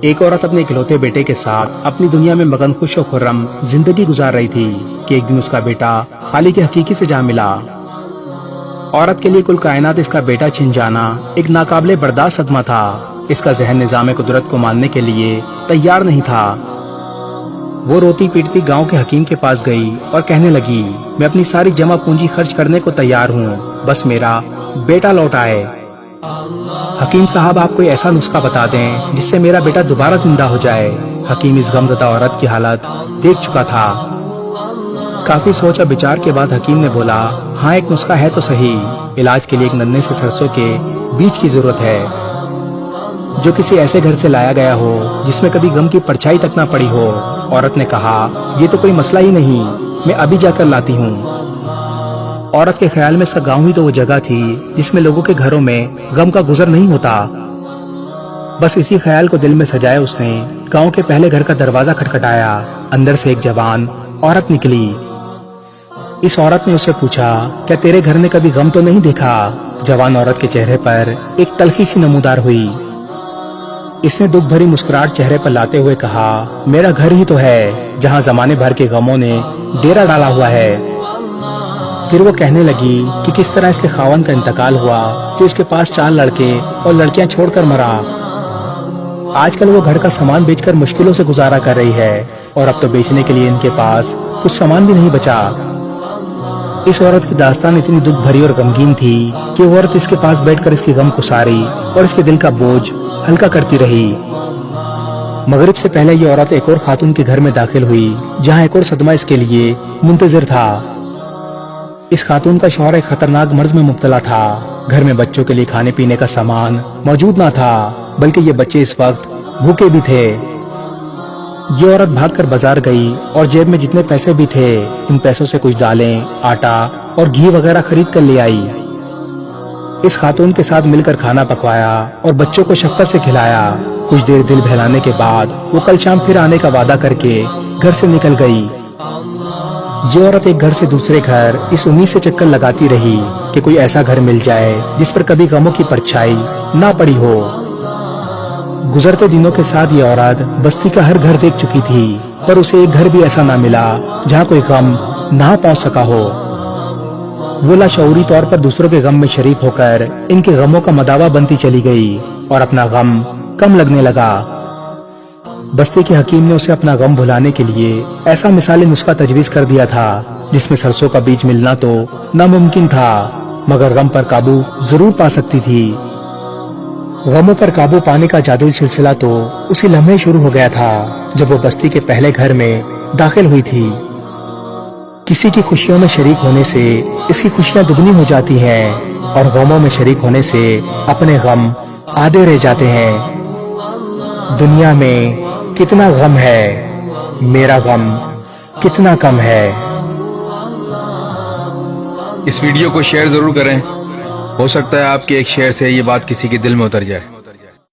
ایک عورت اپنے اکلوتے بیٹے کے ساتھ اپنی دنیا میں مگن خوش و خرم زندگی گزار رہی تھی کہ ایک دن اس کا بیٹا خالق حقیقی سے جا ملا۔ عورت کے لیے کل کائنات اس کا بیٹا چھن جانا ایک ناقابل برداشت صدمہ تھا۔ اس کا ذہن نظام قدرت کو ماننے کے لیے تیار نہیں تھا۔ وہ روتی پیٹتی گاؤں کے حکیم کے پاس گئی اور کہنے لگی، میں اپنی ساری جمع پونجی خرچ کرنے کو تیار ہوں، بس میرا بیٹا لوٹ آئے۔ حکیم صاحب، آپ کوئی ایسا نسخہ بتا دیں جس سے میرا بیٹا دوبارہ زندہ ہو جائے۔ حکیم اس غمزدہ عورت کی حالت دیکھ چکا تھا۔ کافی سوچ اور بچار کے بعد حکیم نے بولا، ہاں ایک نسخہ ہے تو صحیح۔ علاج کے لیے ایک ننھے سے سرسوں کے بیج کی ضرورت ہے جو کسی ایسے گھر سے لایا گیا ہو جس میں کبھی غم کی پرچھائی تک نہ پڑی ہو۔ عورت نے کہا، یہ تو کوئی مسئلہ ہی نہیں، میں ابھی جا کر لاتی ہوں۔ عورت کے خیال میں اس کا گاؤں ہی تو وہ جگہ تھی جس میں لوگوں کے گھروں میں غم کا گزر نہیں ہوتا۔ بس اسی خیال کو دل میں سجائے اس نے گاؤں کے پہلے گھر کا دروازہ کھٹکھٹایا۔ اندر سے ایک جوان عورت نکلی۔ اس عورت نے اسے پوچھا، کیا تیرے گھر نے کبھی غم تو نہیں دیکھا؟ جوان عورت کے چہرے پر ایک تلخی سی نمودار ہوئی۔ اس نے دکھ بھری مسکراہٹ چہرے پر لاتے ہوئے کہا، میرا گھر ہی تو ہے جہاں زمانے بھر کے غموں نے ڈیرا ڈالا ہوا ہے۔ پھر وہ کہنے لگی کہ کس طرح اس کے خاوند کا انتقال ہوا جو اس کے پاس 4 لڑکے اور لڑکیاں چھوڑ کر مرا۔ آج کل وہ گھر کا سامان بیچ کر مشکلوں سے گزارا کر رہی ہے اور اب تو بیچنے کے لیے ان کے پاس کچھ سامان بھی نہیں بچا۔ اس عورت کی داستان اتنی دکھ بھری اور غمگین تھی کہ وہ عورت اس کے پاس بیٹھ کر اس کی غم کو ساری اور اس کے دل کا بوجھ ہلکا کرتی رہی۔ مغرب سے پہلے یہ عورت ایک اور خاتون کے گھر میں داخل ہوئی جہاں ایک اور صدمہ اس کے لیے منتظر تھا۔ اس خاتون کا شوہر ایک خطرناک مرض میں مبتلا تھا۔ گھر میں بچوں کے لیے کھانے پینے کا سامان موجود نہ تھا، بلکہ یہ بچے اس وقت بھوکے بھی تھے۔ یہ عورت بھاگ کر بازار گئی اور جیب میں جتنے پیسے بھی تھے ان پیسوں سے کچھ دالیں، آٹا اور گھی وغیرہ خرید کر لے آئی۔ اس خاتون کے ساتھ مل کر کھانا پکوایا اور بچوں کو شفقت سے کھلایا۔ کچھ دیر دل بہلانے کے بعد وہ کل شام پھر آنے کا وعدہ کر کے گھر سے نکل گئی۔ یہ عورت ایک گھر سے دوسرے گھر اس امید سے چکر لگاتی رہی کہ کوئی ایسا گھر مل جائے جس پر کبھی غموں کی پرچھائی نہ پڑی ہو۔ گزرتے دنوں کے ساتھ یہ عورت بستی کا ہر گھر دیکھ چکی تھی، پر اسے ایک گھر بھی ایسا نہ ملا جہاں کوئی غم نہ پہنچ سکا ہو۔ وہ لاشعوری طور پر دوسروں کے غم میں شریک ہو کر ان کے غموں کا مداوا بنتی چلی گئی اور اپنا غم کم لگنے لگا۔ بستی کے حکیم نے اسے اپنا غم بھلانے کے لیے ایسا مثالی نسخہ تجویز کر دیا تھا جس میں سرسوں کا بیج ملنا تو ناممکن تھا مگر غم پر قابو ضرور پا سکتی تھی۔ غموں پر قابو پانے کا جادوئی سلسلہ تو اسی لمحے شروع ہو گیا تھا جب وہ بستی کے پہلے گھر میں داخل ہوئی تھی۔ کسی کی خوشیوں میں شریک ہونے سے اس کی خوشیاں دگنی ہو جاتی ہیں اور غموں میں شریک ہونے سے اپنے غم آدھے رہ جاتے ہیں۔ دنیا میں کتنا غم ہے، میرا غم کتنا کم ہے۔ اس ویڈیو کو شیئر ضرور کریں، ہو سکتا ہے آپ کے ایک شیئر سے یہ بات کسی کے دل میں اتر جائے۔